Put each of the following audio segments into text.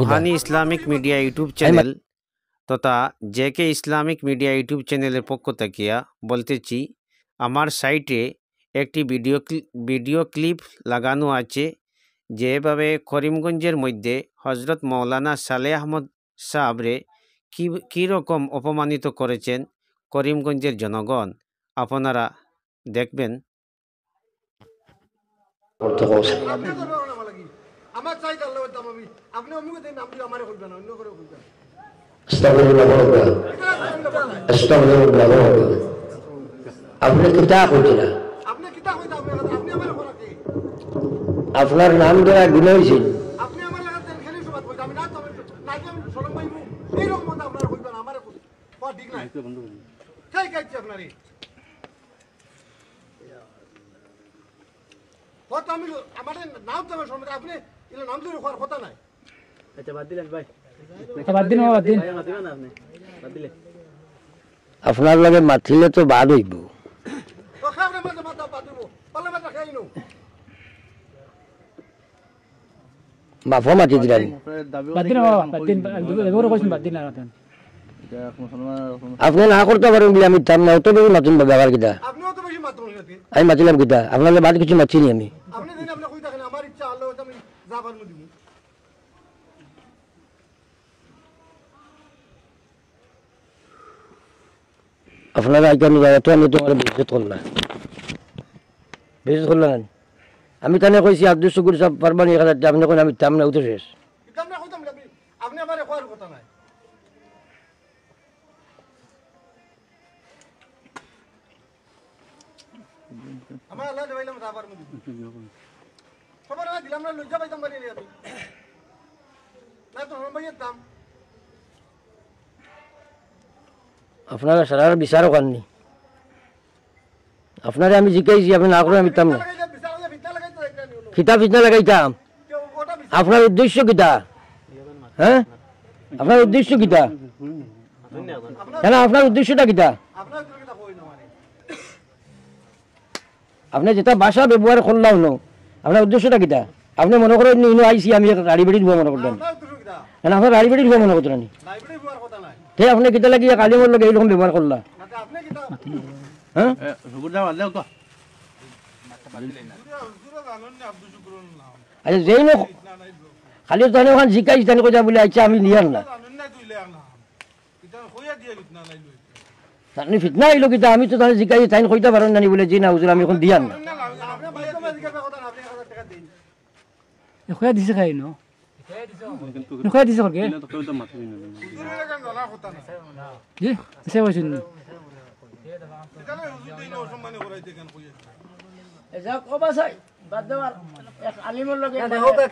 Rouhani Islamic media YouTube channel তথা JK Islamic media YouTube চ্যানেলের পক্ষ থেকে বলতেছি, আমার সাইটে একটি ভিডিও ক্লিপ লাগানো আছে, যেভাবে করিমগঞ্জের মধ্যে হজরত মৌলানা সালেহ আহমদ সাহাবরে কী রকম অপমানিত করেছেন করিমগঞ্জের জনগণ, আপনারা দেখবেন। আমার চাই আল্লাহ আমি আপনি অমুক দিন নাম দিয়ে আমারে বলবেন, অন্য করে বলবেন। আপনি কিতা কইছিলা? আপনি কিতা কইতা? আপনি আমারে বলাকে আপনার নাম ধরে গুনে হইছিল। আপনি আমার লাগা তেল খেলি সবাত বলতে আমি না তো নাকি আমি সরম ভাইবু এই রকম মত আপনারা কইবেন আমারে কই ঠিক নাই তাই কাইছে আপনারে কত আমি আমারে নাম তো সরম আপনি ইলা নাম ধরে করার কথা নাই। আচ্ছা বাদ দিলেন ভাই, বাদ দিন বাদ দিন না আপনি বাদ দিলে আপনার লগে মাতিলে তো বাদ হইব। তো খাবরে মাথা মাথা বাদ দিব পালে মাথা খাইনো মাফা মাতি দিলেন। বাদ দিন বাদ দিন এবারে কইছেন বাদ দিন না আপনি না করতে পারেন বলে আমি তার না অত বেশি মাতুন ব্যবহার কিতা আপনিও তো বেশি মাত্র নাকি আমি মাতিলাম কিতা আপনার বাদ কিছু মাতছি নি আমি। আপনি দিন আপনি কই থাকেন আমার ইচ্ছা আল্লাহ আমি যাবার মু দিব। আপনারা আইকানি তো আমি তোমার বিজত করলাম আমি তানে কইছি আব্দুল শুকুর সাহেব পারবানি 1000 আপনি কোন আমি তাম না উঠে শেষ আমরা কইতাম আপনি আমারে করার কথা নাই। আমার আল্লাহ দেবাইলাম যাবার মু দিব সবার আগে দিলাম না লজ্জা পাইতাম বাড়ি আমি না তো সরম ভাইয়ের দাম আপনারা সারার বিচারও করেননি। আপনারা আমি জিজ্ঞাসি আপনি না করে আমি তাম না খিতা ফিতনা লাগাইতাম। আপনার উদ্দেশ্য কিতা? হ্যাঁ আপনার উদ্দেশ্য কিতা? কেন আপনার উদ্দেশ্যটা কিতা? আপনি যেটা ভাষা ব্যবহার করলাম ন আপনার উদ্দেশ্যটা কিতা? আপনি মনে করেন ইনো আইসি আমি রাড়ি বেড়ি ধোয়া মনে করতেন কেন আপনার রাড়ি বেড়ি ধোয়া মনে করতেন নি তে আপনি কিতা লাগি কালিমর লোক এইরকম ব্যবহার করলা? হ্যাঁ আচ্ছা যেই লোক খালি তো ওখান জিজ্ঞাসা জানি কোথা বলে আচ্ছা আমি নিয়ে আনলাম আপনি ফিতনা আইলো কিতা আমি তো তাহলে জিজ্ঞাসা তাই কইতে পারেন না বলে জি না হুজুর আমি এখন দিয়ে আনলাম খোয়া দিছে খাই ন খোয়া দিছে করকে জি সে বসুন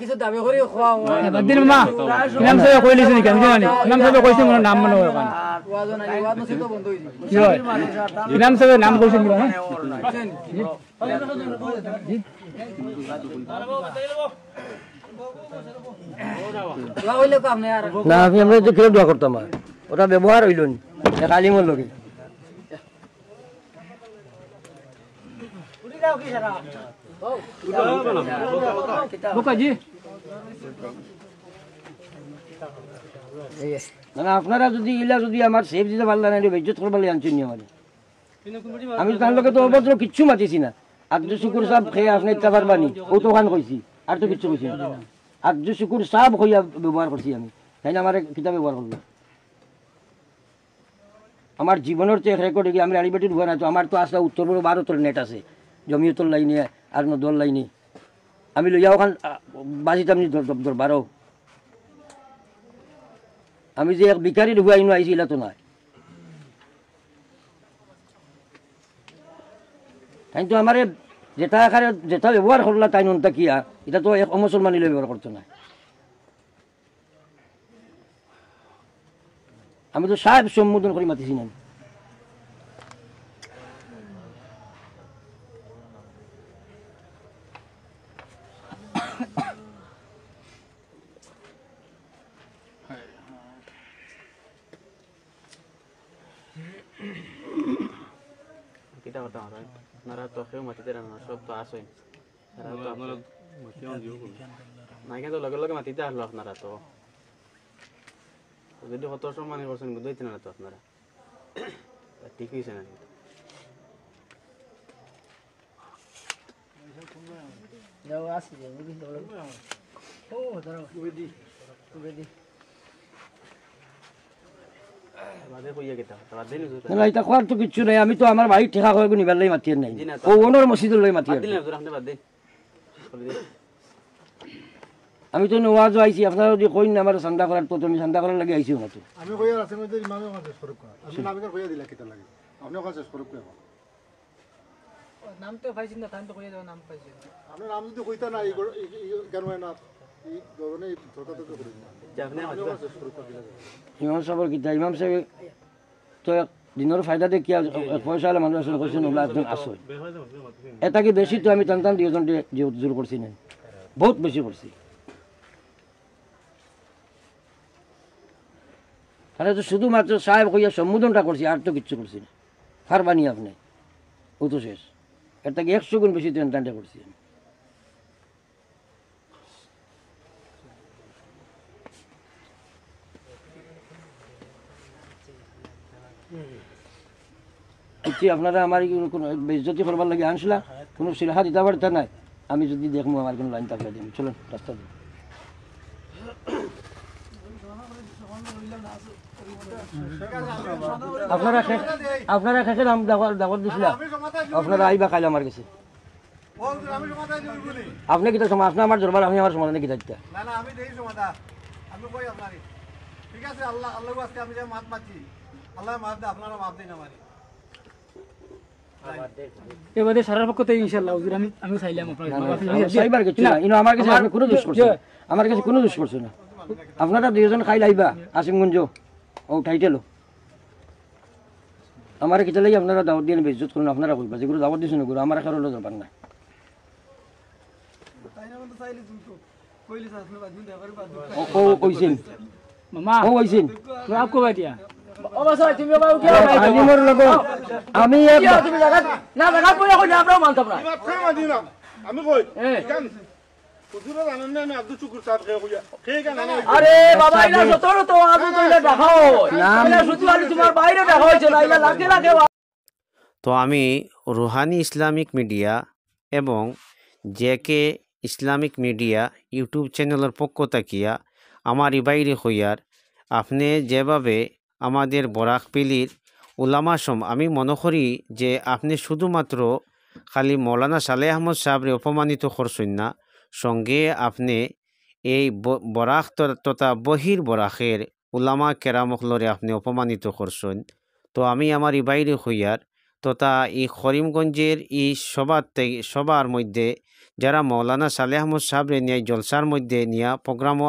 কিছু দাবি করে খোয়া বাদ দিন মা নাম সব কই লিছি নি কেন জানি নাম সব কইছে মোর নাম মনে হয় নাম সব নাম কইছে নি না আমি আমরা তো কিরকম দোয়া করতাম ওটা ব্যবহার হইল নি কালিমর লোকে মানে আপনারা যদি ইলা যদি আমার সেফ দিতে পারলেন না বেজ্জত করবার আনছেন নি আমার আমি তার লোকে তো অভদ্র কিচ্ছু মাতিছি না। আব্দুল শুকুর সাহেব খেয়ে আপনি ইচ্ছা পারবানি ও তো ওখান কইছি আর তো কিচ্ছু কইছি আব্দুল শুকুর সাহেব হইয়া ব্যবহার করছি আমি তাই না আমার কিতাব ব্যবহার করলো আমার জীবনের চেয়ে রেকর্ড আমি রানীবাটির ভয় না তো আমার তো আসলে উত্তর পূর্ব ভারতের নেট আছে জমিয়তর লাইনে আর দল লাইনে আমি লইয়া ওখান বাজিতাম নি দরবারও আমি যে এক বিকারি ঢুকা ইনো আইছি এলা তো নয় তাই তো আমার যেটা আকারে যেটা ব্যবহার করলা তাই নন্তা কিয়া এটা তো এক অমুসলমানি ব্যবহার করতো না। আমি তো সাহেব সম্বোধন করে মাতিছি না কিটা কথা হয় আপনারা তো কেউ মাতি দেন না, সব তো আসেন। না কিন্তু লগে লগে মাতিতে আসলো আপনারা তো যদি কত সম্মান করছেন বুঝতে না তো আপনারা ঠিক হয়েছে না না এটা খোয়ার তো কিচ্ছু নাই আমি তো আমার ভাই ঠেকা হয়ে নিবার লাই মাতিয়ে নাই ও ওনার মসজিদের লাই মাতিয়ে আমি তো নওয়াজ আইছি আপনারা যদি কইন না আমার চান্দা করার তো আমি চান্দা করার লাগে আইছি না তো আমি কইয়া আছে মধ্যে ইমামে ওখানে শেষ করুক আমি নামিকার কইয়া দিলা কিতা লাগে আপনি ওখানে শেষ করুক না নাম তো পাইছি না তান তো কইয়া দাও নাম পাইছি আপনি নাম যদি কইতা না এই কেন হয় না এই গগনে ধোকা তো করি না আপনি শেষ করুক ইমাম সাহেবের কিতা ইমাম সাহেব তো দিনের ফায়দা দেখি পয়সা হলে মানুষ আসলে কৈছেন ওলা একজন আসো এটা কি বেশি তো আমি টান টান দুজন জোর করছি না বহুত বেশি করছি তাহলে তো শুধুমাত্র সাহেব কইয়া সম্বোধনটা করছি আর তো কিচ্ছু করছি না ফারবানি আপনি ও তো শেষ এর থেকে 100 গুণ বেশি টান টানটা করছি আমি আপনারা আমার কোনো বেজ্জতি করবার লাগে আনছিলা কোনো সিলহা দিতে পারতা নাই আমি যদি দেখবো আমার কোনো লাইন থাকলে দিন চলুন রাস্তা দিন আপনারা খেতে নাম দাওয়াত দিছিলা আপনারা আইবা কাল আমার কাছে আমি সমাধান দিই বলি আপনি কিতা সময় আপনি আমার দরবার আমি আমার সমাধানে কিতা দিতা না না আমি দেই সমাধান আমি কই আপনারই ঠিক আছে আল্লাহ আল্লাহ আজকে আমি যে মাত মাছি আল্লাহ মাফ দে আপনারা মাফ দেন আমারে এবারে সারার পক্ষ থেকে ইনশাআল্লাহ হুজুর আমি চাইলাম আপনার সাইবার কিছু না ইনো আমার কাছে আপনি কোনো দোষ করছেন না। আমার কাছে কোনো দোষ করছেন না আপনারা দুইজন খাই লাইবা আসিমগঞ্জ ও টাইটেলও আমার কিতা লাগি আপনারা দাওয়াত দিয়ে বেইজ্জত করুন আপনারা কইবা যেগুলো দাওয়াত দিছেন ওগুলো আমার কারণে দরকার না ও কইছেন মামা ও কইছেন তুই আপকো বাটিয়া ও বাসা তুমি বাবা উঠে আজিমর লোক আমি তুমি জায়গা না জায়গা পয়সা কই আমরাও মানতাম না আমি কই কেন হুজুরের আনন্দ আমি আব্দুল শুকুর সাহেব কে কইয়া কে কেন আরে বাবা ইলা যতর তো আজু কইলা দেখাও ইলা শুধু আর তোমার বাইরে দেখা হইছে না ইলা লাগে লাগে তো আমি রুহানি ইসলামিক মিডিয়া এবং জেকে ইসলামিক মিডিয়া ইউটিউব চ্যানেলের পক্ষ থাকিয়া আমার ইবাইরে হইয়ার আপনি যেভাবে আমাদের বরাকপিলির উলামাসম আমি মনে করি যে আপনি শুধুমাত্র খালি মৌলানা সালেহ আহমদ সাহেবরে অপমানিত করছেন না সঙ্গে আপনি এই বরাক তথা বহির বরাকের উলামা কেরামকলরে আপনি অপমানিত করছেন। তো আমি আমার ইবাইরে হইয়ার তথা এই করিমগঞ্জের এই সবার মধ্যে যারা মৌলানা সালেহ আহমদ সাহেবরে নিয়ে জলসার মধ্যে নিয়ে প্রোগ্রামও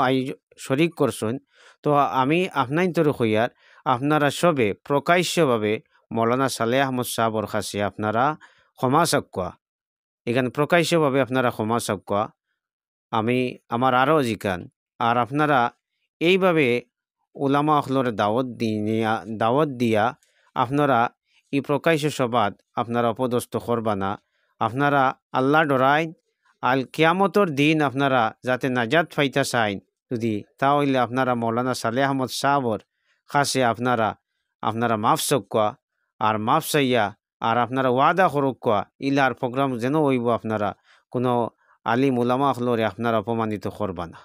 শরিক করছেন তো আমি আপনার তরফ হইয়ার আপনারা সবে প্রকাশ্যভাবে মৌলানা সালেহ আহমদ সাহেবর কাছে আপনারা ক্ষমা চাকুয়া এখানে প্রকাশ্যভাবে আপনারা ক্ষমা চাকুয়া আমি আমার আরও জিকান আর আপনারা এইভাবে উলামা আখলর দাওয়াত দিয়া আপনারা এই প্রকাশ্য সভাত আপনারা অপদস্থ করবা না আপনারা আল্লাহ ডরাইন আল কিয়ামতর দিন আপনারা যাতে নাজাত পাইতা চাইন যদি তাহলে আপনারা মৌলানা সালেহ আহমদ সাহেবর কাছে আপনারা মাফ চকুয়া আর মাফ চাইয়া আর আপনারা ওয়াদা করুকা ইলার প্রোগ্রাম যেন হইব আপনারা কোনো আলিম উলামা আখলরে আপনারা অপমানিত করবা না।